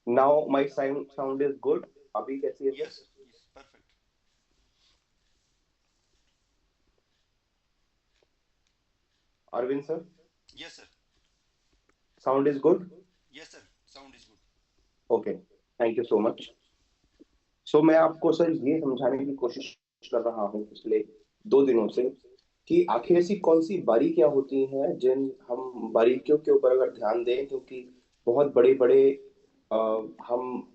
Now my sound is good. अभी कैसी है sir? Yes, sir. Yes, perfect. Arvind sir, Yes, sir. Sound is good. Yes, sir. Sound is good. Okay, thank you so much. So मैं आपको sir ये समझाने की कोशिश कर रहा हूँ पिछले 2 दिनों से कि आखिर ऐसी कौन सी बारीकियां होती हैं जिन हम बारीकियों के ऊपर अगर ध्यान दें, क्योंकि बहुत बड़े बड़े हम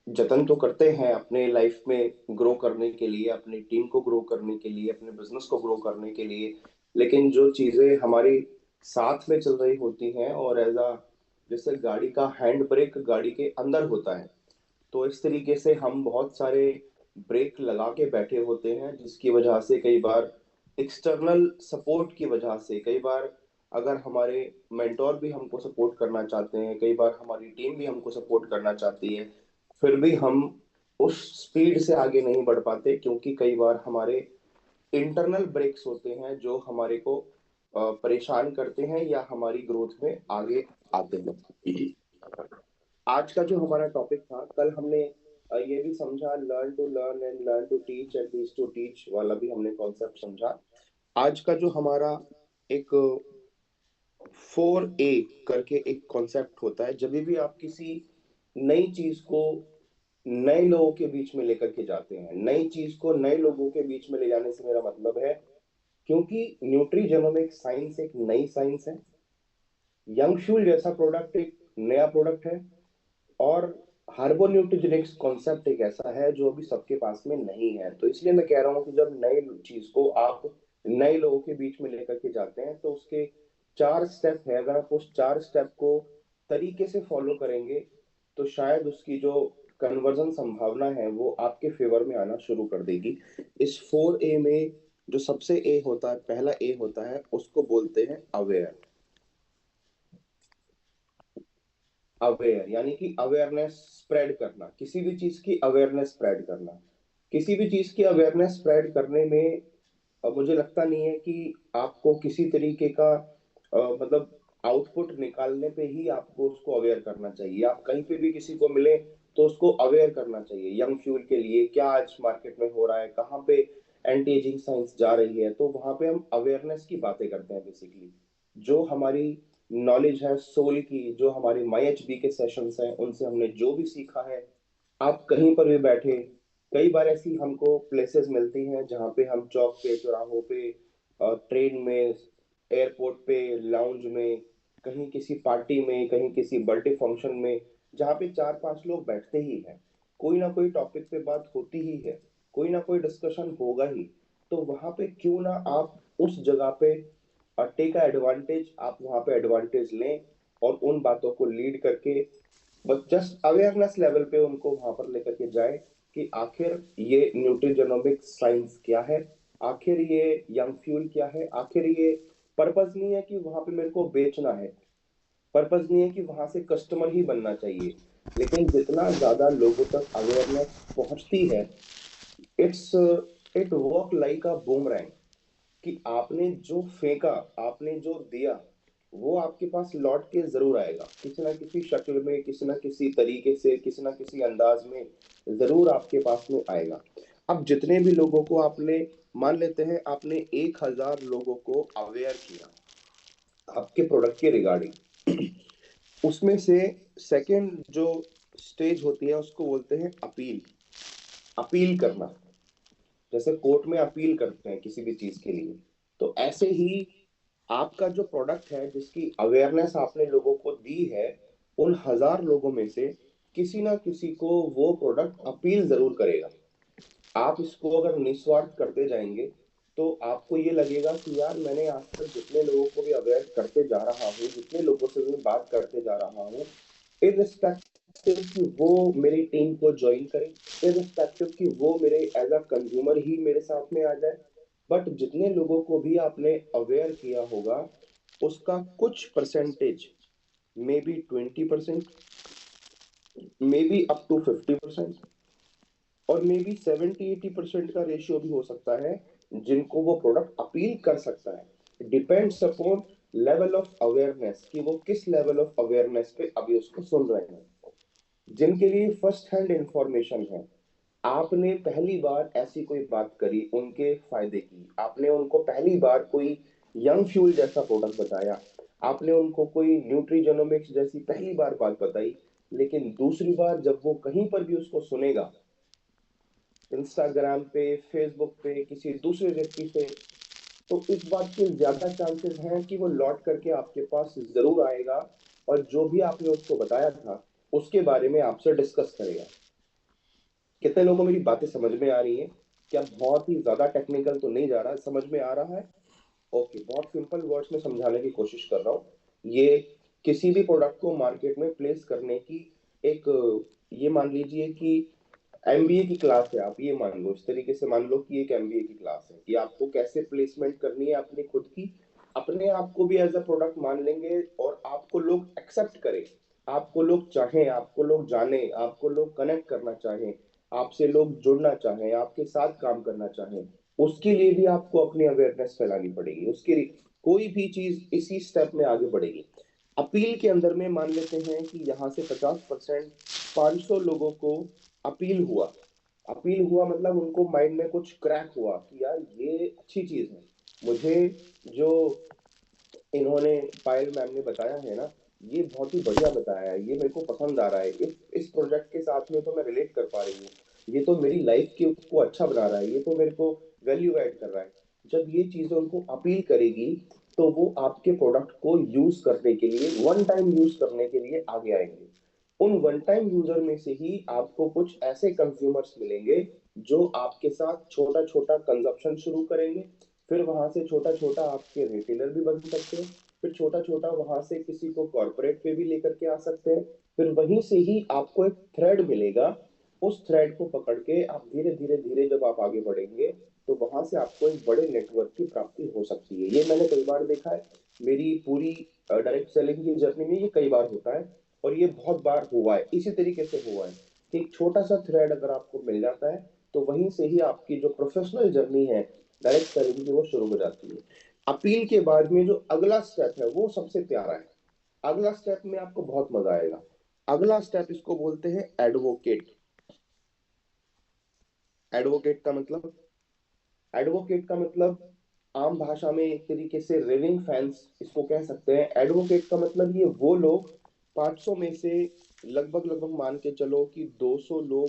जतन तो करते हैं अपने लाइफ में ग्रो करने के लिए, अपनी टीम को ग्रो करने के लिए, अपने बिजनेस को ग्रो करने के लिए, लेकिन जो चीजें हमारी साथ में चल रही होती हैं और एज अ, जैसे गाड़ी का हैंड ब्रेक गाड़ी के अंदर होता है, तो इस तरीके से हम बहुत सारे ब्रेक लगा के बैठे होते हैं, जिसकी वजह से कई बार एक्सटर्नल सपोर्ट की वजह से, कई बार अगर हमारे मेंटोर भी हमको सपोर्ट करना चाहते हैं, कई बार हमारी टीम भी हमको सपोर्ट करना चाहती है, फिर भी हम उस स्पीड से आगे नहीं बढ़ पाते, क्योंकि कई बार हमारे इंटरनल ब्रेक्स होते हैं जो हमारे को परेशान करते हैं या हमारी ग्रोथ में आगे आते हैं। आज का जो हमारा टॉपिक था, कल हमने ये भी समझा, learn to learn and learn to teach and teach to teach वाला भी हमने कॉन्सेप्ट समझा। आज का जो हमारा एक 4A करके एक कॉन्सेप्ट होता है, जब भी आप किसी नई चीज को नए लोगों के बीच में लेकर के जाते हैं, नई चीज को नए लोगों के बीच में ले जाने से मेरा मतलब है, क्योंकि न्यूट्री साइंस एक नई साइंस है। यंग फ्यूल जैसा प्रोडक्ट एक नया प्रोडक्ट है, और हार्बोन्यूट्रिजेनिक्स कॉन्सेप्ट एक ऐसा है जो अभी सबके पास में नहीं है। तो इसलिए मैं कह रहा हूँ कि जब नई चीज को आप नए लोगों के बीच में लेकर के जाते हैं, तो उसके 4 स्टेप है, अगर आप उस 4 स्टेप को तरीके से फॉलो करेंगे, तो शायद उसकी जो कन्वर्जन संभावना है वो आपके फेवर में आना शुरू कर देगी। इस 4A में जो सबसे ए होता है, पहला ए होता है, उसको बोलते हैं अवेयर। अवेयर यानी कि अवेयरनेस स्प्रेड करना, किसी भी चीज की अवेयरनेस स्प्रेड करना। किसी भी चीज की अवेयरनेस स्प्रेड करने में मुझे लगता नहीं है कि आपको किसी तरीके का मतलब आउटपुट निकालने पे ही आपको उसको अवेयर करना चाहिए। आप कहीं पे भी किसी को मिले तो उसको अवेयर करना चाहिए। यंग फ्यूल के लिए क्या आज मार्केट में हो रहा है, कहाँ पे एंटी एजिंग साइंस जा रही है, तो वहां पे हम अवेयरनेस की बातें करते हैं बेसिकली। जो हमारी नॉलेज है सोल की, जो हमारे माई एच बी के सेशंस हैं, उनसे हमने जो भी सीखा है, आप कहीं पर भी बैठे, कई बार ऐसी हमको प्लेसेस मिलती हैं जहाँ पे हम चौक पे, चौराहों पे, ट्रेन में, एयरपोर्ट पे, लाउंज में, कहीं किसी पार्टी में, कहीं किसी बर्थडे फंक्शन में, जहाँ पे 4-5 लोग बैठते ही हैं, कोई ना कोई टॉपिक पे बात होती ही है, कोई ना कोई डिस्कशन होगा ही। तो वहां पे क्यों ना आप उस जगह पे टेक एडवांटेज, आप वहां पे एडवांटेज लें और उन बातों को लीड करके बस जस्ट अवेयरनेस लेवल पे उनको वहां पर लेकर के जाए कि आखिर ये न्यूट्रिजेनोमिक साइंस क्या है, आखिर ये यंग फ्यूल क्या है, आखिर ये पर्पस नहीं है कि वहां पे मेरे को बेचना है, पर्पस नहीं है कि वहां से कस्टमर ही बनना चाहिए, लेकिन जितना ज्यादा लोगों तक अवेयरनेस पहुंचती है, it's it work like a boomerang, कि आपने जो फेंका, आपने जो दिया, वो आपके पास लौट के जरूर आएगा, किसी ना किसी शक्ल में, किसी ना किसी तरीके से, किसी ना किसी अंदाज में जरूर आपके पास में आएगा। अब जितने भी लोगों को आपने, मान लेते हैं आपने 1,000 लोगों को अवेयर किया आपके प्रोडक्ट के रिगार्डिंग, उसमें से सेकंड जो स्टेज होती है उसको बोलते हैं अपील। अपील करना, जैसे कोर्ट में अपील करते हैं किसी भी चीज के लिए, तो ऐसे ही आपका जो प्रोडक्ट है, जिसकी अवेयरनेस आपने लोगों को दी है, उन 1,000 लोगों में से किसी ना किसी को वो प्रोडक्ट अपील जरूर करेगा। आप इसको अगर निस्वार्थ करते जाएंगे, तो आपको ये लगेगा कि यार मैंने आज तक जितने लोगों को भी अवेयर करते जा रहा हूँ, जितने लोगों से भी बात करते जा रहा हूँ, इररिस्पेक्टिव कि वो मेरी टीम को ज्वाइन करे, इररिस्पेक्टिव कि वो मेरे एज अ कंज्यूमर ही मेरे साथ में आ जाए, बट जितने लोगों को भी आपने अवेयर किया होगा, उसका कुछ percentage, maybe 20%, maybe up to 50%, और मे बी 70-80% का रेशियो भी हो सकता है जिनको वो प्रोडक्ट अपील कर सकता है। Depends upon level of awareness, कि वो किस लेवल ऑफ अवेयरनेस पे अभी उसको सुन रहे हैं। जिनके लिए फर्स्ट हैंड इंफॉर्मेशन है, आपने पहली बार ऐसी कोई बात करी उनके फायदे की, आपने उनको पहली बार कोई यंग फ्यूल जैसा प्रोडक्ट बताया, आपने उनको कोई न्यूट्रीजेनोमिक्स जैसी पहली बार बात बताई, लेकिन दूसरी बार जब वो कहीं पर भी उसको सुनेगा, इंस्टाग्राम पे, फेसबुक पे, किसी दूसरे व्यक्ति से, तो इस बात के ज्यादा चांसेस हैं कि वो लौट करके आपके पास जरूर आएगा और जो भी आपने उसको बताया था उसके बारे में आपसे डिस्कस करेगा। कितने लोगों को मेरी बातें समझ में आ रही हैं? क्या बहुत ही ज्यादा टेक्निकल तो नहीं जा रहा, समझ में आ रहा है? ओके, बहुत सिंपल वर्ड्स में समझाने की कोशिश कर रहा हूँ। ये किसी भी प्रोडक्ट को मार्केट में प्लेस करने की एक, ये मान लीजिए कि एमबीए की क्लास है, आप ये मान लो, इस तरीके से मान लो कि एक एमबीए की क्लास है कि आपको कैसे प्लेसमेंट करनी है अपनी खुद की, अपने आप को भी एज अ प्रोडक्ट मान लेंगे और आपको लोग एक्सेप्ट करें, आपको लोग चाहें, आपको लोग जाने, आपको लोग कनेक्ट करना चाहें, आपसे लोग जुड़ना चाहें, आपके साथ काम करना चाहें, उसके लिए भी आपको अपनी अवेयरनेस फैलानी पड़ेगी। उसके लिए कोई भी चीज इसी स्टेप में आगे बढ़ेगी। अपील के अंदर में मान लेते हैं कि यहाँ से 50%, 500 लोगों को अपील हुआ, अपील हुआ मतलब उनको माइंड में कुछ क्रैक हुआ कि यार ये अच्छी चीज है, मुझे जो इन्होंने, पायल मैम ने बताया है ना, ये बहुत ही बढ़िया बताया है, ये मेरे को पसंद आ रहा है, इस प्रोजेक्ट के साथ में तो मैं रिलेट कर पा रही हूँ, ये तो मेरी लाइफ के को अच्छा बना रहा है, ये तो मेरे को वैल्यू ऐड कर रहा है। जब ये चीजें उनको अपील करेगी तो वो आपके प्रोडक्ट को यूज करने के लिए, वन टाइम यूज करने के लिए आगे आएंगे। उन वन टाइम यूजर में से ही आपको कुछ ऐसे कंज्यूमर्स मिलेंगे जो आपके साथ छोटा छोटा कंजप्शन शुरू करेंगे, फिर वहां से छोटा छोटा आपके रिटेलर भी बन सकते हैं, फिर छोटा छोटा वहां से किसी को कॉर्पोरेट पे भी लेकर के आ सकते हैं, फिर वहीं से ही आपको एक थ्रेड मिलेगा, उस थ्रेड को पकड़ के आप धीरे धीरे धीरे जब आप आगे बढ़ेंगे तो वहां से आपको एक बड़े नेटवर्क की प्राप्ति हो सकती है। ये मैंने कई बार देखा है, मेरी पूरी डायरेक्ट सेलिंग की जर्नी में ये कई बार होता है और ये बहुत बार हुआ है, इसी तरीके से हुआ है कि एक छोटा सा थ्रेड अगर आपको मिल जाता है तो वहीं से ही आपकी जो प्रोफेशनल जर्नी है डायरेक्ट सेलिंग की वो शुरू हो जाती है। अपील के बाद में जो अगला स्टेप है वो सबसे प्यारा है। अगला स्टेप में आपको बहुत मजा आएगा। अगला स्टेप इसको बोलते हैं एडवोकेट। एडवोकेट का मतलब, एडवोकेट का मतलब आम भाषा में एक तरीके से रेविंग फैंस इसको कह सकते हैं। एडवोकेट का मतलब ये वो लोग, 500 में से लगभग लगभग मान के चलो कि 200 लोग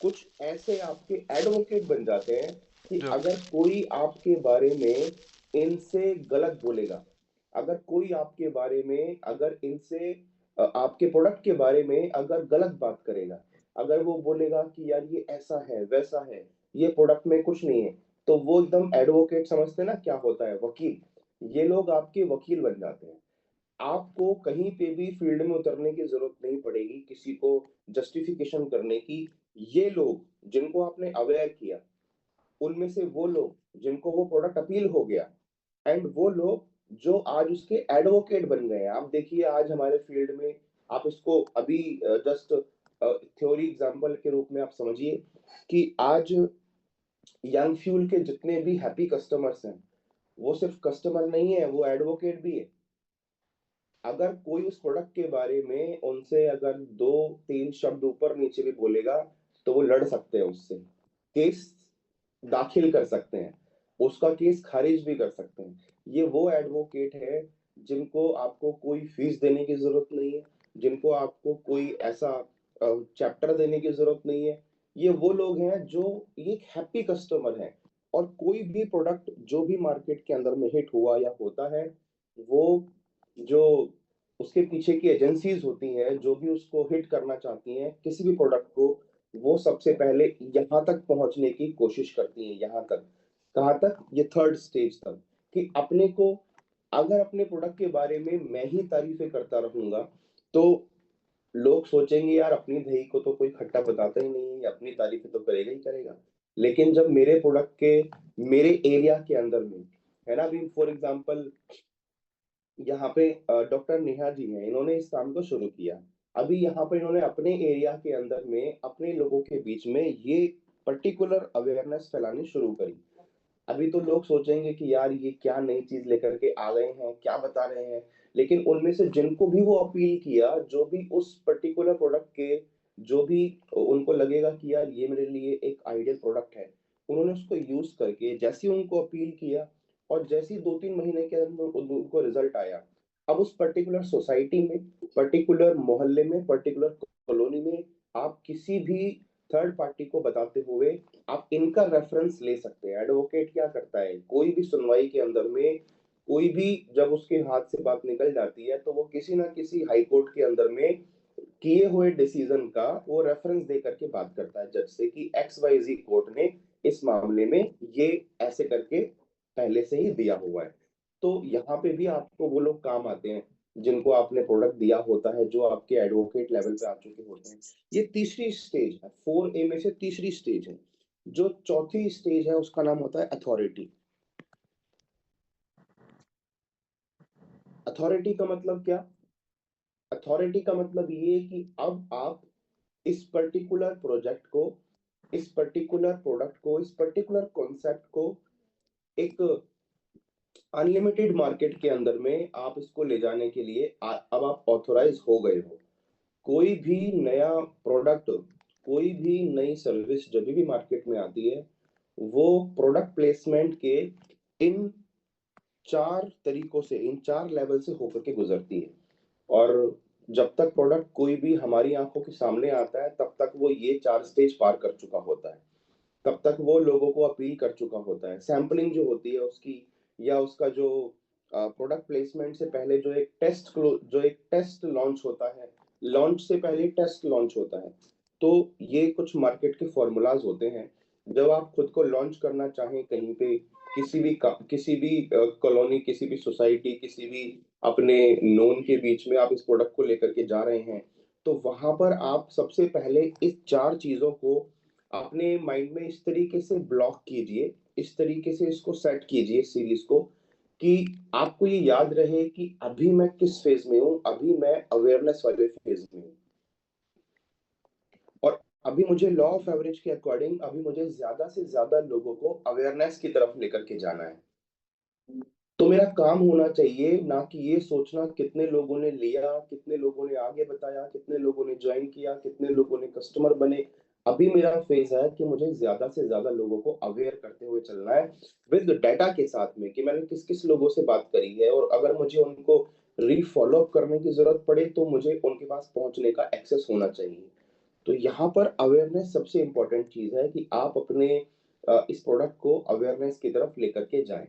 कुछ ऐसे आपके एडवोकेट बन जाते हैं कि Yeah. अगर कोई आपके बारे में इनसे गलत बोलेगा, अगर कोई आपके बारे में, अगर इनसे आपके प्रोडक्ट के बारे में अगर गलत बात करेगा, अगर वो बोलेगा कि यार ये ऐसा है वैसा है, ये प्रोडक्ट में कुछ नहीं है, तो वो एकदम एडवोकेट समझते हैं ना क्या होता है, वकील। ये लोग आपके वकील बन जाते हैं। आपको कहीं पे भी फील्ड में उतरने की जरूरत नहीं पड़ेगी किसी को जस्टिफिकेशन करने की। ये लोग जिनको आपने अवेयर किया, उनमें से वो लोग जिनको वो प्रोडक्ट अपील हो गया, एंड वो लोग जो आज उसके एडवोकेट बन गए हैं। आप देखिए आज हमारे फील्ड में, आप इसको अभी जस्ट थ्योरी एग्जांपल के रूप में आप समझिए कि आज यंग फ्यूल के जितने भी हैप्पी कस्टमर्स हैं, वो सिर्फ कस्टमर नहीं है, वो एडवोकेट भी है। अगर कोई उस प्रोडक्ट के बारे में उनसे अगर दो तीन शब्द ऊपर नीचे भी बोलेगा तो वो लड़ सकते हैं उससे, केस दाखिल कर सकते हैं, उसका केस खारिज भी कर सकते हैं। ये वो एडवोकेट है जिनको आपको कोई फीस देने की जरूरत नहीं है, जिनको आपको कोई ऐसा चैप्टर देने की जरूरत नहीं है। ये वो लोग हैं जो एक हैप्पी कस्टमर हैं, और कोई भी प्रोडक्ट जो भी मार्केट के अंदर में हिट हुआ या होता है, वो जो उसके पीछे की एजेंसीज होती हैं जो भी उसको हिट करना चाहती हैं किसी भी प्रोडक्ट को, वो सबसे पहले यहाँ तक पहुंचने की कोशिश करती हैं। यहाँ तक, कहाँ तक? ये थर्ड स्टेज तक, कि अपने को, अगर अपने प्रोडक्ट के बारे में मैं ही तारीफें करता रहूंगा तो लोग सोचेंगे यार अपनी दही को तो कोई खट्टा बताता ही नहीं है, अपनी तारीफें तो करेगा ही करेगा। लेकिन जब मेरे प्रोडक्ट के, मेरे एरिया के अंदर में, है ना, अभी फॉर एग्जांपल यहाँ पे डॉक्टर नेहा जी हैं, इन्होंने इस काम को शुरू किया। अभी यहाँ पर इन्होंने अपने एरिया के अंदर में अपने लोगों के बीच में ये पर्टिकुलर अवेयरनेस फैलानी शुरू करी। अभी तो लोग सोचेंगे कि यार ये क्या नई चीज लेकर के आ गए हैं, क्या बता रहे हैं। लेकिन उनमें से जिनको भी वो अपील किया, जो भी उस पर्टिकुलर प्रोडक्ट के, जो भी उनको लगेगा कि यार ये मेरे लिए एक आइडियल प्रोडक्ट है, उन्होंने उसको यूज करके जैसे ही उनको अपील किया, और जैसे ही 2-3 महीने के अंदर उनको रिजल्ट आया, अब उस पर्टिकुलर सोसाइटी में, पर्टिकुलर मोहल्ले में, पर्टिकुलर कॉलोनी में, आप किसी भी थर्ड पार्टी को बताते हुए आप इनका रेफरेंस ले सकते हैं। एडवोकेट क्या करता है, कोई भी सुनवाई के अंदर में, कोई भी जब उसके हाथ से बात निकल जाती है, तो वो किसी ना किसी हाई कोर्ट के अंदर में किए हुए डिसीजन का वो रेफरेंस दे करके बात करता है जज से कि एक्स वाई जी कोर्ट ने इस मामले में ये ऐसे करके पहले से ही दिया हुआ है। तो यहाँ पे भी आपको वो लोग काम आते हैं जिनको आपने प्रोडक्ट दिया होता है, जो आपके एडवोकेट लेवल पे आ चुके होते हैं। ये तीसरी स्टेज है, 4A में से तीसरी स्टेज है। जो चौथी स्टेज है उसका नाम होता है अथॉरिटी। अथॉरिटी का मतलब क्या? अथॉरिटी का मतलब ये कि अब आप इस पर्टिकुलर प्रोजेक्ट को, इस पर्टिकुलर प्रोडक्ट को, इस पर्टिकुलर कॉन्सेप्ट को एक अनलिमिटेड मार्केट के अंदर में आप इसको ले जाने के लिए अब आप ऑथोराइज हो गए हो। कोई भी नया प्रोडक्ट, कोई भी नई सर्विस जब भी मार्केट में आती है, वो प्रोडक्ट प्लेसमेंट के इन 4 तरीकों से, इन 4 लेवल से होकर के गुजरती है। और जब तक प्रोडक्ट कोई भी हमारी आंखों के सामने आता है, तब तक वो ये 4 स्टेज पार कर चुका होता है। तब तक वो लोगों को अपील कर चुका होता है। सैंपलिंग जो होती है उसकी, या उसका जो प्रोडक्ट प्लेसमेंट से पहले जो एक टेस्ट लॉन्च होता है, लॉन्च से पहले टेस्ट लॉन्च होता है। तो ये कुछ मार्केट के फॉर्मूलाज होते हैं। जब आप खुद को लॉन्च करना चाहें कहीं पे, किसी भी कॉलोनी, किसी भी सोसाइटी, किसी भी अपने नोन के बीच में आप इस प्रोडक्ट को लेकर के जा रहे हैं, तो वहां पर आप सबसे पहले इस 4 चीजों को अपने माइंड में इस तरीके से ब्लॉक कीजिए, इस तरीके से इसको सेट कीजिए सीरीज को, कि आपको ये याद रहे कि अभी मैं किस फेज में हूं। अभी मैं अवेयरनेस वाले फेज में हूं, और अभी मुझे लॉ ऑफ एवरेज के अकॉर्डिंग अभी मुझे ज्यादा से ज्यादा लोगों को अवेयरनेस की तरफ लेकर के जाना है। तो मेरा काम होना चाहिए ना कि ये सोचना कितने लोगों ने लिया, कितने लोगों ने आगे बताया, कितने लोगों ने ज्वाइन किया, कितने लोगों ने कस्टमर बने। अभी मेरा फेज है कि मुझे ज्यादा से ज्यादा लोगों को अवेयर करते हुए चलना है, विद डाटा के साथ में, कि मैंने किस किस लोगों से बात करी है, और अगर मुझे उनको रीफॉलो अप करने की जरूरत पड़े तो मुझे उनके पास पहुंचने का एक्सेस होना चाहिए। तो यहाँ पर अवेयरनेस सबसे इंपॉर्टेंट चीज है कि आप अपने इस प्रोडक्ट को अवेयरनेस की तरफ लेकर के जाएं।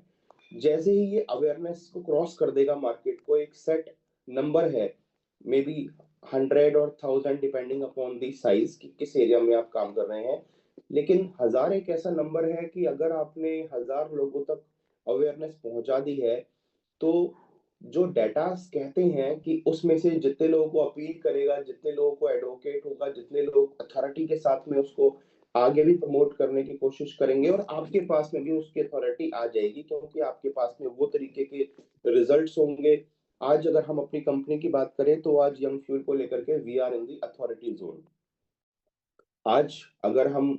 जैसे ही ये अवेयरनेस को क्रॉस कर देगा मार्केट को, एक सेट नंबर है, मे बी 100 और 1000 डिपेंडिंग अपॉन दी साइज कि किस एरिया में आप काम कर रहे हैं। लेकिन 1000 एक ऐसा नंबर है कि अगर आपने 1000 लोगों तक अवेयरनेस पहुंचा दी है, तो जो डेटा कहते हैं कि उसमें से जितने लोगों को अपील करेगा, जितने लोगों को एडवोकेट होगा, जितने लोग अथॉरिटी के साथ में उसको आगे भी प्रमोट करने की कोशिश करेंगे, और आपके पास में भी उसकी अथॉरिटी आ जाएगी, क्योंकि आपके पास में वो तरीके के रिजल्ट्स होंगे। आज अगर हम अपनी कंपनी की बात करें, तो आज यंग फ्यूल को लेकर के we are in the authority zone. आज अगर हम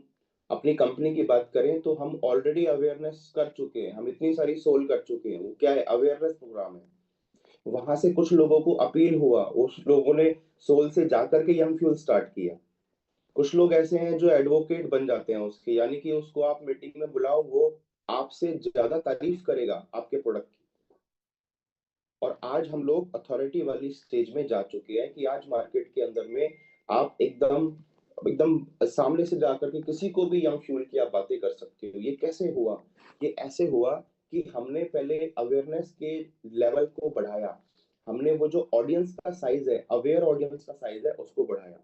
अपनी कंपनी की बात करें, तो हम ऑलरेडी अवेयरनेस कर चुके हैं, हम इतनी सारी सोल कर चुके हैं। वो क्या है? अवेयरनेस प्रोग्राम है। वहां से कुछ लोगों को अपील हुआ, उस लोगों ने सोल से जाकर के यंग फ्यूल स्टार्ट किया। कुछ लोग ऐसे हैं जो एडवोकेट बन जाते हैं उसके, यानी कि उसको आप मीटिंग में बुलाओ, वो आपसे ज्यादा तारीफ करेगा आपके प्रोडक्ट की। और आज हम लोग अथॉरिटी वाली स्टेज में जा चुके हैं कि आज मार्केट के अंदर में आप एकदम एकदम सामने से जाकर के किसी को भी यंग फ्यूल की आप बातें कर सकते हो। ये कैसे हुआ? ये ऐसे हुआ कि हमने पहले अवेयरनेस के लेवल को बढ़ाया। हमने वो जो ऑडियंस का साइज है, अवेयर ऑडियंस का साइज है, उसको बढ़ाया।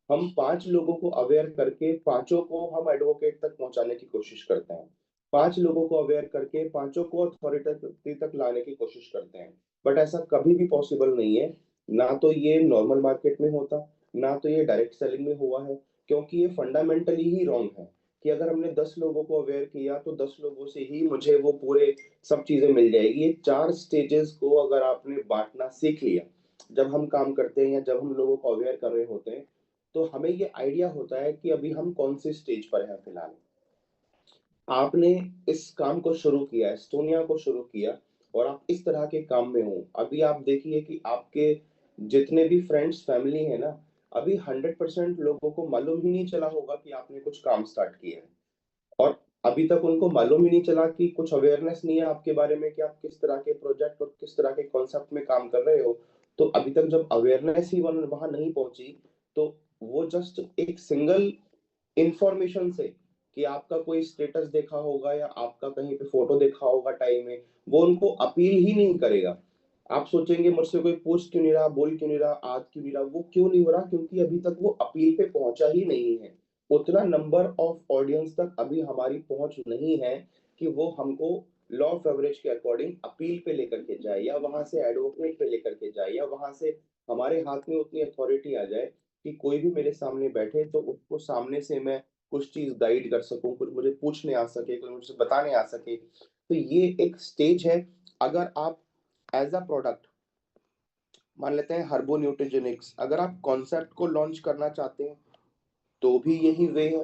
हम 5 लोगों को अवेयर करके पांचों को हम एडवोकेट तक पहुंचाने की कोशिश करते हैं। 5 लोगों को अवेयर करके पांचों को अथॉरिटी तक लाने की कोशिश करते हैं। बट ऐसा कभी भी पॉसिबल नहीं है। ना तो ये नॉर्मल मार्केट में होता, ना तो ये डायरेक्ट सेलिंग में हुआ है, क्योंकि ये फंडामेंटली ही रॉन्ग है कि अगर हमने 10 लोगों को अवेयर किया तो 10 लोगों से ही मुझे वो पूरे सब चीजें मिल जाएगी। ये 4 स्टेजेस को अगर आपने बांटना सीख लिया, जब हम काम करते हैं या जब हम लोगों को अवेयर कर रहे होते हैं, तो हमें ये आइडिया होता है कि अभी हम कौन से स्टेज पर हैं फिलहाल। आपने इस काम को शुरू किया, एस्टोनिया को शुरू किया और आप इस तरह के काम में हो। अभी आप देखिए कि आपके जितने भी फ्रेंड्स, फैमिली है ना, अभी 100% लोगों को मालूम ही नहीं चला होगा कि आपने कुछ काम स्टार्ट किया है। और अभी तक उनको मालूम ही नहीं चला कि कुछ अवेयरनेस नहीं है आपके बारे में कि आप किस तरह के प्रोजेक्ट और किस तरह के कॉन्सेप्ट में काम कर रहे हो। तो अभी तक जब अवेयरनेस ही वहां नहीं पहुंची, तो वो जस्ट एक सिंगल इंफॉर्मेशन से कि आपका कोई स्टेटस देखा होगा या आपका कहीं पे फोटो देखा होगा टाइम में, वो उनको अपील ही नहीं करेगा। आप सोचेंगे मुझसे कोई पूछ क्यों नहीं रहा, बोल क्यों नहीं रहा, आज क्यों नहीं रहा, वो क्यों नहीं हो रहा, क्योंकि अभी तक वो अपील पे पहुंचा ही नहीं है। उतना नंबर ऑफ ऑडियंस तक अभी हमारी पहुंच नहीं है कि वो हमको लॉ ऑफ एवरेज के अकॉर्डिंग अपील पे लेकर के जाए या वहां से एडवोकेट पे लेकर के जाए या वहां से हमारे हाथ में उतनी अथॉरिटी आ जाए कि कोई भी मेरे सामने बैठे तो उसको सामने से मैं कुछ चीज गाइड कर सकूं, कुछ मुझे पूछने आ सके, कोई मुझसे बताने आ सके। तो ये एक स्टेज है। अगर आप एज अ प्रोडक्ट मान लेते हैं हर्बो न्यूट्रिजेनिक्स, अगर आप कॉन्सेप्ट को लॉन्च करना चाहते हैं तो भी यही वे है।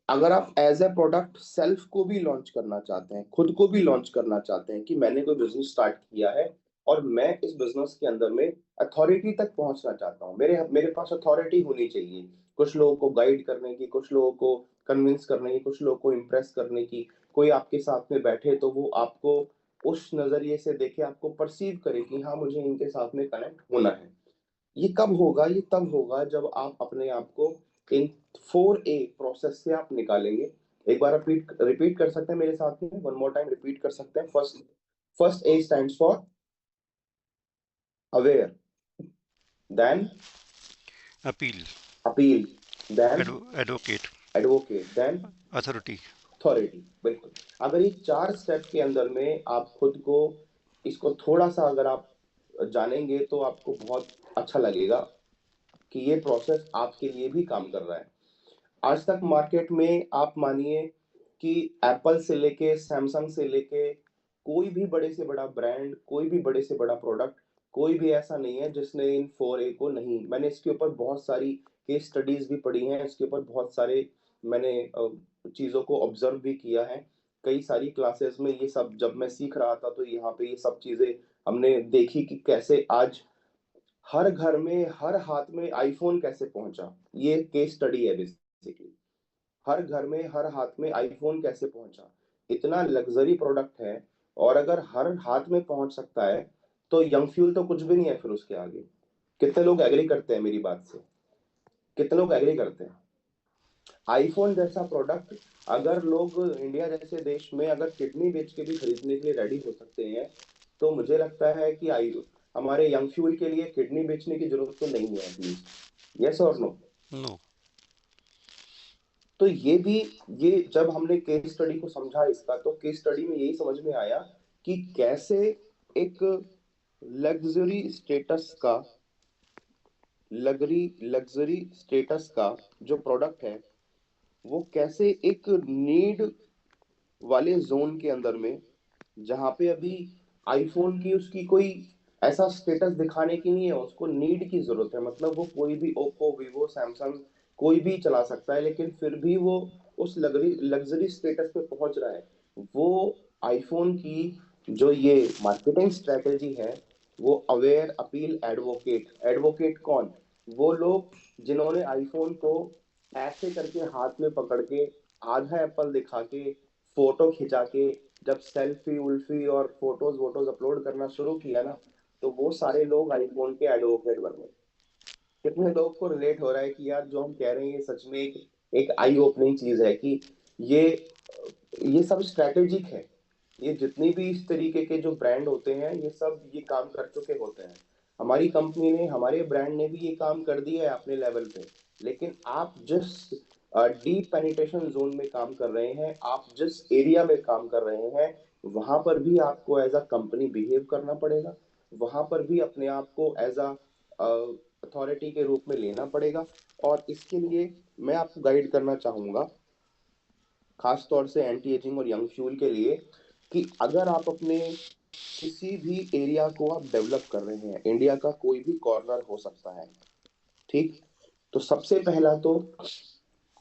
अगर आप एज ए प्रोडक्ट सेल्फ को भी लॉन्च करना चाहते हैं, खुद को भी लॉन्च करना चाहते हैं कि मैंने कोई बिजनेस स्टार्ट किया है और मैं इस बिजनेस के अंदर में अथॉरिटी तक पहुंचना चाहता हूँ, मेरे मेरे पास अथॉरिटी होनी चाहिए, कुछ लोगों को गाइड करने की, कुछ लोगों को कन्विंस करने की, कुछ लोगों को इम्प्रेस करने की। कोई आपके साथ में बैठे तो वो आपको उस नजरिए से देखे, आपको परसीव करे कि हाँ मुझे इनके साथ में कनेक्ट होना है। ये कब होगा? ये तब होगा जब आप अपने आप को इन 4A प्रोसेस से आप निकालेंगे। एक बार रिपीट रिपीट कर सकते हैं मेरे साथ में, वन मोर टाइम रिपीट कर सकते हैं। First first A stands for aware, then appeal, appeal, then advocate, advocate, then authority. Authority. बिल्कुल। अगर ये 4 स्टेप के अंदर में आप खुद को इसको थोड़ा सा अगर आप जानेंगे तो आपको बहुत अच्छा लगेगा कि ये प्रोसेस आपके लिए भी काम कर रहा है। आज तक मार्केट में आप मानिए कि एप्पल से लेके सैमसंग से लेके कोई भी बड़े से बड़ा ब्रांड, कोई भी बड़े से बड़ा प्रोडक्ट, कोई भी ऐसा नहीं है जिसने इन 4A को नहीं, मैंने इसके ऊपर बहुत सारी केस स्टडीज भी पढ़ी हैं, इसके ऊपर बहुत सारे मैंने चीजों को ऑब्जर्व भी किया है। कई सारी क्लासेस में ये सब जब मैं सीख रहा था तो यहाँ पे ये सब चीजें हमने देखी कि कैसे आज हर घर में, हर हाथ में आईफोन कैसे पहुंचा। ये केस स्टडी है बेसिकली। हर घर में, हर हाथ में आईफोन कैसे पहुंचा। इतना लग्जरी प्रोडक्ट है, और अगर हर हाथ में पहुंच सकता है तो यंग फ्यूल तो कुछ भी नहीं है फिर उसके आगे। कितने लोग एग्री करते हैं मेरी बात से? कितने लोग एग्री करते हैं? आईफोन जैसा प्रोडक्ट अगर लोग इंडिया जैसे देश में अगर किडनी बेच के भी खरीदने के लिए रेडी हो सकते हैं, तो मुझे लगता है कि आई हमारे यंग फ्यूल के लिए किडनी बेचने की जरूरत तो नहीं है एटलीस्ट। यस और नो? No. तो ये भी, ये जब हमने केस स्टडी को समझा इसका, तो केस स्टडी में यही समझ में आया कि कैसे एक लग्जरी स्टेटस का लग्जरी स्टेटस का जो प्रोडक्ट है, वो कैसे एक नीड वाले जोन के अंदर में, जहां पे अभी आईफोन की उसकी कोई ऐसा स्टेटस दिखाने की नहीं है, उसको नीड की जरूरत है, मतलब वो कोई भी ओप्पो, वीवो, सैमसंग कोई भी चला सकता है, लेकिन फिर भी वो उस लग्जरी स्टेटस पे पहुंच रहा है। वो आईफोन की जो ये मार्केटिंग स्ट्रेटेजी है, वो अवेयर, अपील, एडवोकेट। एडवोकेट कौन? वो लोग जिन्होंने आईफोन को ऐसे करके हाथ में पकड़ के, आधा एप्पल दिखा के, फोटो खिंचा के, जब सेल्फी उल्फी और फोटोज वोटोज अपलोड करना शुरू किया ना, तो वो सारे लोग आईफोन के एडवोकेट बन गए। कितने लोगों को रिलेट हो रहा है कि यार जो हम कह रहे हैं ये सच में एक एक आई ओपनिंग चीज है कि ये ये सब स्ट्रैटेजिक है। ये जितनी भी इस तरीके के जो ब्रांड होते हैं, ये सब ये काम कर चुके होते हैं। हमारी कंपनी ने, हमारे ब्रांड ने भी ये काम कर दिया है अपने लेवल पे। लेकिन आप जिस डीप पेनिट्रेशन जोन में काम कर रहे हैं, आप जिस एरिया में काम कर रहे हैं, वहां पर भी आपको एज अ कंपनी बिहेव करना पड़ेगा। वहां पर भी अपने आप को एज अ अथॉरिटी के रूप में लेना पड़ेगा। और इसके लिए मैं आपको गाइड करना चाहूंगा, खास तौर से एंटी एजिंग और यंग फ्यूल के लिए, कि अगर आप अपने किसी भी एरिया को आप डेवलप कर रहे हैं, इंडिया का कोई भी कॉर्नर हो सकता है, ठीक? तो सबसे पहला तो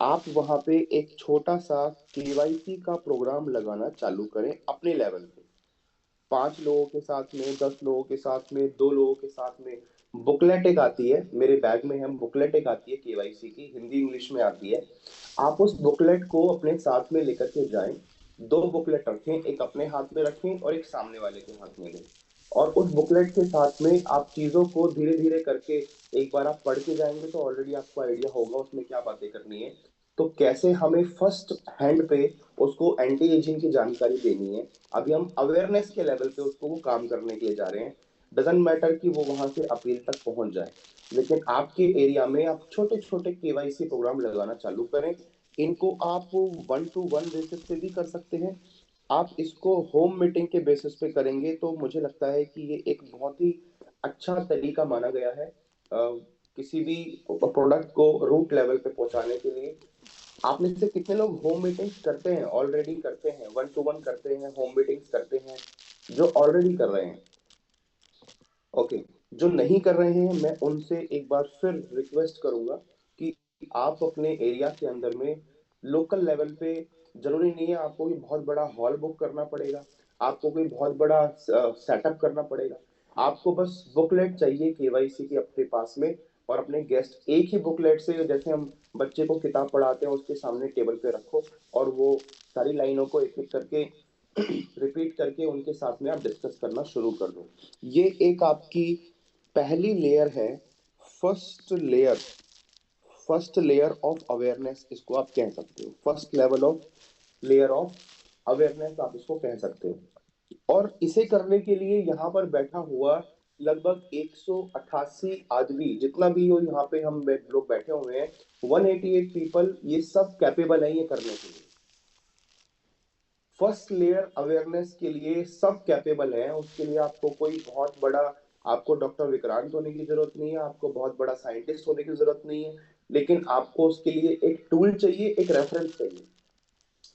आप वहां पे एक छोटा सा केवाईसी का प्रोग्राम लगाना चालू करें अपने लेवल पे। 5 लोगों के साथ में, 10 लोगों के साथ में, 2 लोगों के साथ में। बुकलेट एक आती है, मेरे बैग में हम बुकलेट एक आती है केवाईसी की, हिंदी इंग्लिश में आती है। आप उस बुकलेट को अपने साथ में लेकर के जाएं। 2 बुकलेट रखें, एक अपने हाथ में रखें और एक सामने वाले के हाथ में लें। और उस बुकलेट के साथ में आप चीजों को धीरे धीरे करके, एक बार आप पढ़ के जाएंगे तो ऑलरेडी आपको आइडिया होगा उसमें क्या बातें करनी है। तो कैसे हमें फर्स्ट हैंड पे उसको एंटी एजिंग की जानकारी देनी है। अभी हम अवेयरनेस के लेवल पे उसको वो काम करने के लिए जा रहे हैं। डजेंट मैटर कि वो वहां से अपील तक पहुंच जाए, लेकिन आपके एरिया में आप छोटे छोटे केवाईसी प्रोग्राम लगाना चालू करें। इनको आप 1 to 1 बेसिस पे भी कर सकते हैं। आप इसको होम मीटिंग के बेसिस पे करेंगे तो मुझे लगता है कि ये एक बहुत ही अच्छा तरीका माना गया है किसी भी प्रोडक्ट को रूट लेवल पे पहुंचाने के लिए। आप में से कितने लोग होम मीटिंग्स करते हैं, ऑलरेडी करते हैं, 1 to 1 करते हैं, होम मीटिंग्स करते हैं, जो ऑलरेडी कर रहे हैं? ओके। जो नहीं कर रहे हैं मैं उनसे एक बार फिर रिक्वेस्ट करूंगा कि आप अपने एरिया के अंदर में लोकल लेवल पे, जरूरी नहीं है आपको कोई बहुत बड़ा हॉल बुक करना पड़ेगा, आपको कोई बहुत बड़ा सेटअप करना पड़ेगा। आपको बस बुकलेट चाहिए केवाईसी की अपने पास में। और अपने गेस्ट एक ही बुकलेट से, जैसे हम बच्चे को किताब पढ़ाते हैं उसके सामने टेबल पे रखो और वो सारी लाइनों को एक एक करके रिपीट करके उनके साथ में आप डिस्कस करना शुरू कर दो। ये एक आपकी पहली लेयर है। First layer, first layer of awareness इसको आप कह सकते हो, first level of layer of awareness आप इसको कह सकते हो। और इसे करने के लिए यहाँ पर बैठा हुआ लगभग 188 आदमी, जितना भी हो यहाँ पे हम लोग बैठे हुए हैं, 188 पीपल, ये सब कैपेबल है ये करने के लिए। फर्स्ट लेयर अवेयरनेस के लिए सब कैपेबल हैं। उसके लिए आपको कोई बहुत बड़ा, आपको डॉक्टर विक्रांत होने की जरूरत नहीं है, आपको बहुत बड़ा साइंटिस्ट होने की जरूरत नहीं है। लेकिन आपको उसके लिए एक टूल चाहिए, एक रेफरेंस चाहिए,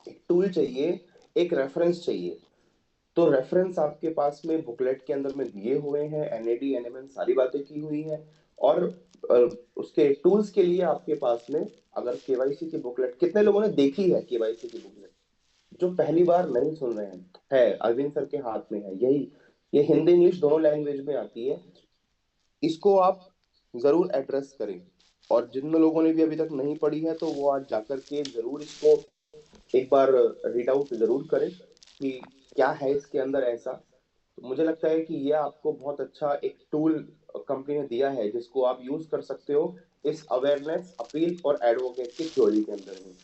एक टूल चाहिए, एक रेफरेंस चाहिए। तो रेफरेंस आपके पास में बुकलेट के अंदर में दिए हुए हैं, एनएडी एनएमएन सारी बातें की हुई हैं। और अ, उसके टूल्स के लिए आपके पास में, अगर केवाईसी की बुकलेट कितने लोगों ने देखी है, केवाईसी की बुकलेट जो पहली बार नहीं सुन रहे हैं, है अरविंद सर के हाथ में है यही। ये हिंदी इंग्लिश दोनों लैंग्वेज में आती है। इसको आप जरूर एड्रेस करें। और जिन लोगों ने भी अभी तक नहीं पढ़ी है तो वो आज जाकर के जरूर इसको एक बार रीड आउट जरूर करें कि क्या है इसके अंदर ऐसा। तो मुझे लगता है कि ये आपको बहुत अच्छा एक टूल कंपनी ने दिया है जिसको आप यूज कर सकते हो इस अवेयरनेस, अपील और एडवोकेट की थ्योरी के अंदर में।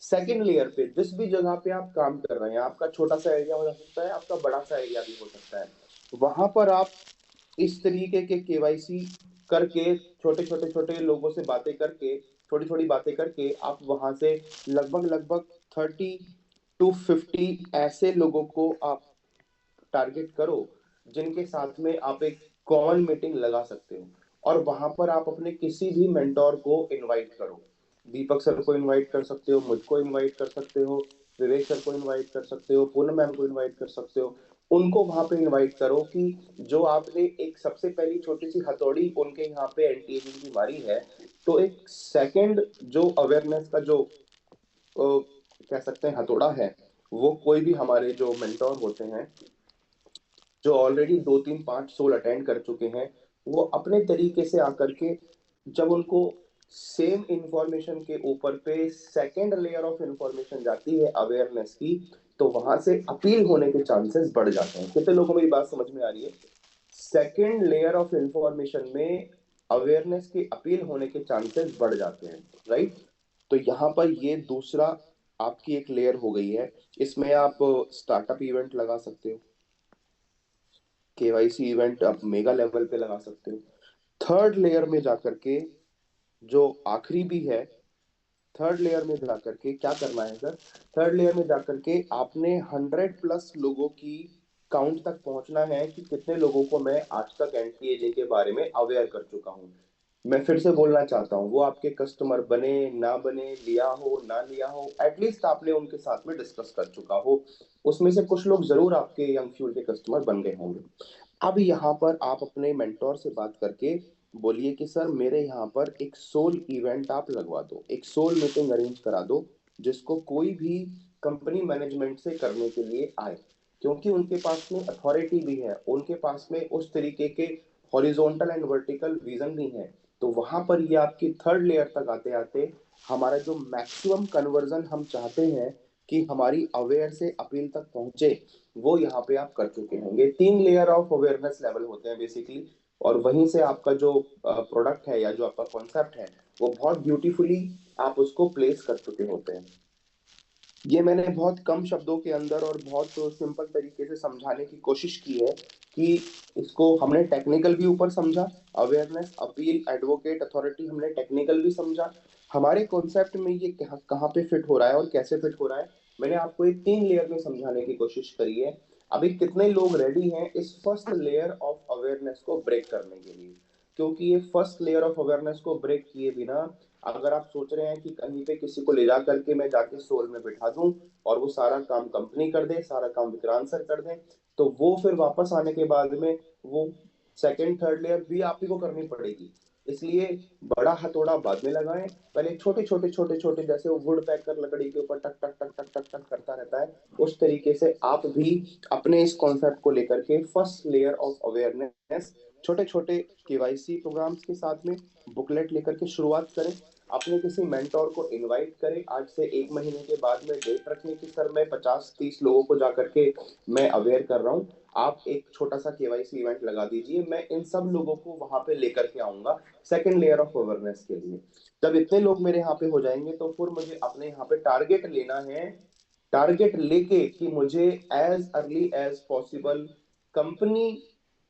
सेकेंड लेयर पे जिस भी जगह पे आप काम कर रहे हैं, आपका छोटा सा एरिया हो सकता है, आपका बड़ा सा एरिया भी हो सकता है, वहां पर आप इस तरीके के केवाईसी करके, छोटे छोटे छोटे लोगों से बातें करके, थोड़ी थोड़ी बातें करके आप वहां से लगभग लगभग 30 to 50 ऐसे लोगों को आप टारगेट करो जिनके साथ में आप एक कॉमन मीटिंग लगा सकते हो। और वहां पर आप अपने किसी भी मेंटोर को इनवाइट करो। दीपक सर को इनवाइट कर सकते हो, मुझको इनवाइट कर सकते हो, विवेक सर को इनवाइट कर सकते हो, पूनम मैम को इनवाइट कर सकते हो। उनको वहां पे इनवाइट करो कि जो आपने एक सबसे पहली छोटी सी हथौड़ी उनके यहाँ पे एंटी एजिंग की मारी है, तो एक सेकंड जो अवेयरनेस का जो कह सकते हैं हथौड़ा है, वो कोई भी हमारे जो मेंटोर होते हैं जो ऑलरेडी 2 3 5 सोल अटेंड कर चुके हैं, वो अपने तरीके से आकर के जब उनको सेम इंफॉर्मेशन के ऊपर पे सेकेंड लेयर ऑफ इंफॉर्मेशन जाती है अवेयरनेस की, तो वहां से अपील होने के चांसेस बढ़ जाते हैं। कितने लोगों को मेरी बात समझ में आ रही है? सेकेंड लेयर ऑफ इंफॉर्मेशन में अवेयरनेस की अपील होने के चांसेस बढ़ जाते हैं, राइट? तो यहाँ पर ये दूसरा आपकी एक लेयर हो गई है। इसमें आप स्टार्टअप इवेंट लगा सकते हो, केवाईसी इवेंट आप मेगा लेवल पे लगा सकते हो। थर्ड लेयर में जाकर के, जो आखिरी भी है, थर्ड लेयर में जाकर के क्या करना है सर? थर्ड लेयर में जाकर के आपने 100+ लोगों की काउंट तक पहुंचना है कि कितने लोगों को मैं आज तक एंटी एजिंग के बारे में अवेयर कर चुका हूं। मैं फिर से बोलना चाहता हूँ, वो आपके कस्टमर बने ना बने, लिया हो ना लिया हो, एटलीस्ट आपने उनके साथ में डिस्कस कर चुका हो। उसमें से कुछ लोग जरूर आपके यंग फ्यूल के कस्टमर बन गए होंगे। अब यहाँ पर आप अपने मेंटोर से बात करके बोलिए कि सर मेरे यहाँ पर एक सोल इवेंट आप लगवा दो, एक सोल मीटिंग अरेंज करा दो, जिसको कोई भी कंपनी मैनेजमेंट से करने के लिए आए, क्योंकि उनके पास में अथॉरिटी भी है, उनके पास में उस तरीके के हॉरिजॉन्टल एंड वर्टिकल विजन भी है। तो वहां पर ये आपकी थर्ड लेयर तक आते आते हमारा जो मैक्सिमम कन्वर्जन हम चाहते हैं कि हमारी अवेयर से अपील तक पहुंचे, वो यहाँ पे आप कर चुके होंगे। 3 लेयर ऑफ अवेयरनेस लेवल होते हैं बेसिकली, और वहीं से आपका जो प्रोडक्ट है या जो आपका कॉन्सेप्ट है वो बहुत ब्यूटीफुली आप उसको प्लेस कर चुके होते हैं। ये मैंने बहुत कम शब्दों के अंदर और बहुत सिंपल तरीके से समझाने की कोशिश की है कि इसको हमने टेक्निकल भी ऊपर समझा, अवेयरनेस, अपील, एडवोकेट, अथॉरिटी हमने टेक्निकल भी समझा, हमारे कॉन्सेप्ट में ये कहाँ कहाँ पे फिट हो रहा है और कैसे फिट हो रहा है, मैंने आपको ये 3 लेयर में समझाने की कोशिश करी है। अभी कितने लोग रेडी हैं इस फर्स्ट लेयर ऑफ अवेयरनेस को ब्रेक करने के लिए? क्योंकि ये फर्स्ट लेयर ऑफ अवेयरनेस को ब्रेक किए बिना, अगर आप सोच रहे हैं कि कहीं पे किसी को ले जा करके मैं जाके सोल में बिठा दूं और वो सारा काम कंपनी कर दे, सारा काम विक्रांत सर कर दें, तो वो फिर वापस आने के बाद में वो सेकंड थर्ड लेयर भी आप ही को करनी पड़ेगी। इसलिए बड़ा हथौड़ा बाद में लगाएं, पहले छोटे छोटे छोटे छोटे, जैसे वो वुड पैकर लकड़ी के ऊपर टक टक टक टक टक टक करता रहता है, उस तरीके से आप भी अपने इस कॉन्सेप्ट को लेकर के फर्स्ट लेयर ऑफ अवेयरनेस छोटे छोटे केवाईसी प्रोग्राम्स के साथ में बुकलेट लेकर के शुरुआत करें। अपने किसी मेंटोर को इनवाइट करें, आज से 1 महीने के बाद में डेट रखें कि सर मैं 50-30 लोगों को जा करके मैं अवेयर कर रहा हूँ, आप एक छोटा सा केवाईसी इवेंट लगा दीजिए, मैं इन सब लोगों को वहां पे लेकर के आऊंगा सेकंड लेयर ऑफ अवेयरनेस के लिए। जब इतने लोग मेरे यहाँ पे हो जाएंगे तो फिर मुझे अपने यहाँ पे टारगेट लेना है, टारगेट लेके कि मुझे as early as possible company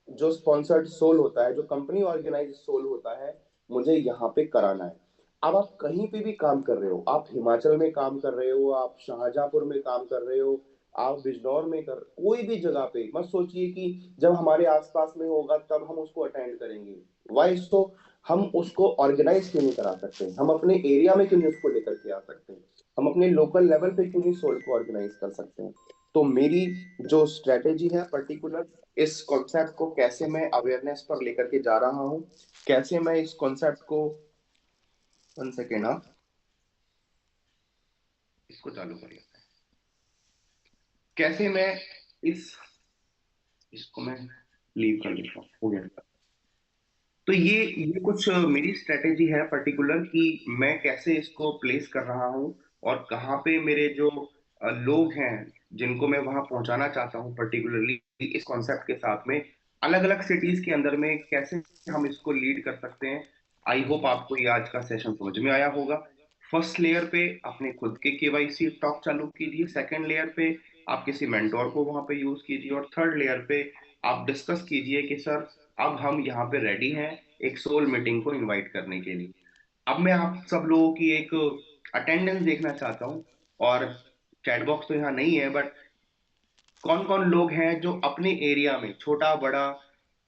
जो स्पॉन्सर्ड सोल होता है, जो कंपनी ऑर्गेनाइज सोल होता है, मुझे यहाँ पे कराना है। अब आप कहीं पे भी काम कर रहे हो, आप हिमाचल में काम कर रहे हो, आप शाहजहांपुर में काम कर रहे हो, आप बिजनौर में कर, कोई भी जगह पे मत सोचिए कि जब हमारे आसपास में होगा तब हम उसको अटेंड करेंगे। वाई सो? हम उसको ऑर्गेनाइज क्यों नहीं करा सकते? हम अपने एरिया में क्यों नहीं उसको लेकर के आ सकते? हम अपने लोकल लेवल पे क्यों नहीं सोल को ऑर्गेनाइज कर सकते हैं? तो मेरी जो स्ट्रेटेजी है पर्टिकुलर, इस कॉन्सेप्ट को कैसे मैं अवेयरनेस पर लेकर के जा रहा हूँ, कैसे मैं इस कॉन्सेप्ट को, 1 सेकेंड, हाँ, इसको चालू कर लेते हैं, कैसे मैं इस, इसको मैं लीव कर देता हूँ, हो गया। तो ये कुछ मेरी स्ट्रेटेजी है पर्टिकुलर कि मैं कैसे इसको प्लेस कर रहा हूँ और कहाँ पे मेरे जो लोग हैं जिनको मैं वहां पहुंचाना चाहता हूँ पर्टिकुलरली इस कॉन्सेप्ट के साथ में, अलग अलग सिटीज के अंदर में कैसे हम इसको लीड कर सकते हैं। आई होप आपको ये आज का सेशन समझ में आया होगा। फर्स्ट लेयर पे अपने खुद के केवाईसी टॉक चालू कीजिए, सेकंड लेयर पे आप किसी मेंटोर को वहां पे यूज कीजिए, और थर्ड लेयर पे आप डिस्कस कीजिए कि सर अब हम यहाँ पे रेडी हैं एक सोल मीटिंग को इनवाइट करने के लिए। अब मैं आप सब लोगों की एक अटेंडेंस देखना चाहता हूँ, और चैट बॉक्स तो यहाँ नहीं है, बट कौन कौन लोग हैं जो अपने एरिया में, छोटा बड़ा,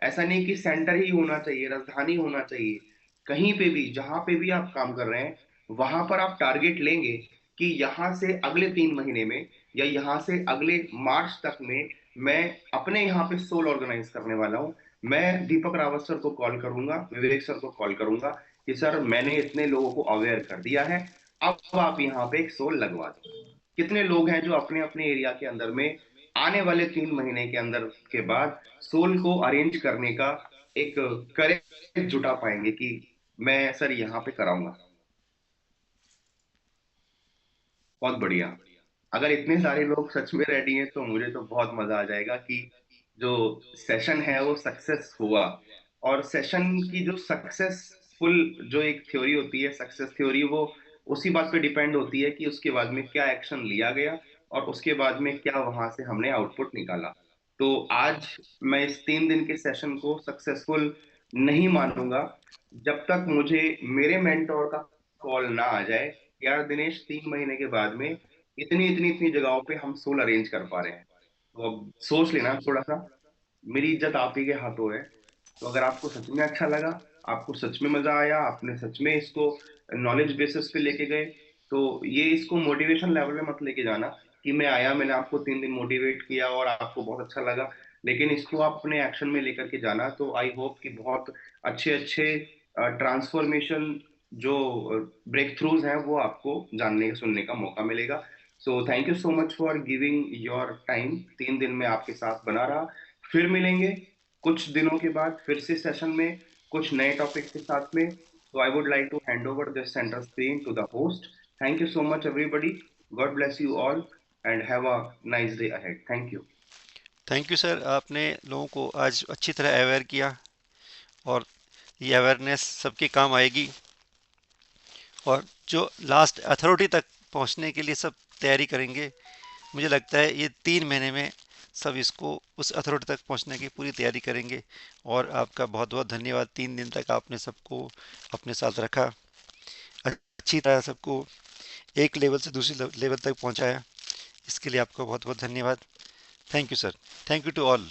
ऐसा नहीं कि सेंटर ही होना चाहिए, राजधानी होना चाहिए, कहीं पे भी जहां पे भी आप काम कर रहे हैं वहां पर आप टारगेट लेंगे कि यहाँ से अगले 3 महीने में या यहाँ से अगले मार्च तक में मैं अपने यहाँ पे सोल ऑर्गेनाइज करने वाला हूँ। मैं दीपक रावत सर को कॉल करूंगा, विवेक सर को कॉल करूंगा कि सर मैंने इतने लोगों को अवेयर कर दिया है, अब आप यहाँ पे एक सोल लगवा दें। कितने लोग हैं जो अपने अपने एरिया के अंदर में आने वाले 3 महीने के अंदर के बाद सोल को अरेंज करने का एक करेज जुटा पाएंगे कि मैं सर यहाँ पे कराऊंगा। बहुत बढ़िया। अगर इतने सारे लोग सच में रेडी हैं तो मुझे तो बहुत मजा आ जाएगा कि जो सेशन है वो सक्सेस हुआ। और सेशन की जो सक्सेसफुल जो एक थ्योरी होती है, सक्सेस थ्योरी, वो उसी बात पे डिपेंड होती है कि उसके बाद में क्या एक्शन लिया गया और उसके बाद में क्या वहां से हमने आउटपुट निकाला। तो आज मैं इस 3 दिन के सेशन को सक्सेसफुल नहीं मानूंगा जब तक मुझे मेरे मेंटोर का कॉल ना आ जाए, यार दिनेश 3 महीने के बाद में इतनी इतनी इतनी जगहों पे हम सोल अरेंज कर पा रहे हैं। तो अब सोच लेना थोड़ा सा, मेरी इज्जत आप ही के हाथों है। तो अगर आपको सच में अच्छा लगा, आपको सच में मजा आया, आपने सच में इसको नॉलेज बेसिस पे लेके गए, तो ये इसको मोटिवेशन लेवल में मत लेके जाना कि मैं आया, मैंने आपको 3 दिन मोटिवेट किया और आपको बहुत अच्छा लगा। लेकिन इसको आप अपने एक्शन में लेकर के जाना, तो आई होप कि बहुत अच्छे अच्छे ट्रांसफॉर्मेशन जो ब्रेक थ्रूज हैं वो आपको जानने सुनने का मौका मिलेगा। So thank you so much for giving your time. 3 दिन में आपके साथ बना रहा। फिर मिलेंगे कुछ दिनों के बाद फिर से सेशन में कुछ नए टॉपिक के साथ में। So I would like to hand over this center screen to the host. Thank you so much, everybody. God bless you all and have a nice day ahead. Thank you. Thank you sir, आपने लोगों को आज अच्छी तरह aware किया, और ये awareness सबके काम आएगी। और जो लास्ट अथॉरिटी तक पहुंचने के लिए सब तैयारी करेंगे, मुझे लगता है ये 3 महीने में सब इसको उस अथॉरिटी तक पहुंचने की पूरी तैयारी करेंगे। और आपका बहुत बहुत धन्यवाद, 3 दिन तक आपने सबको अपने साथ रखा, अच्छी तरह सबको एक लेवल से दूसरी लेवल तक पहुंचाया। इसके लिए आपका बहुत बहुत धन्यवाद। Thank you sir. Thank you to all.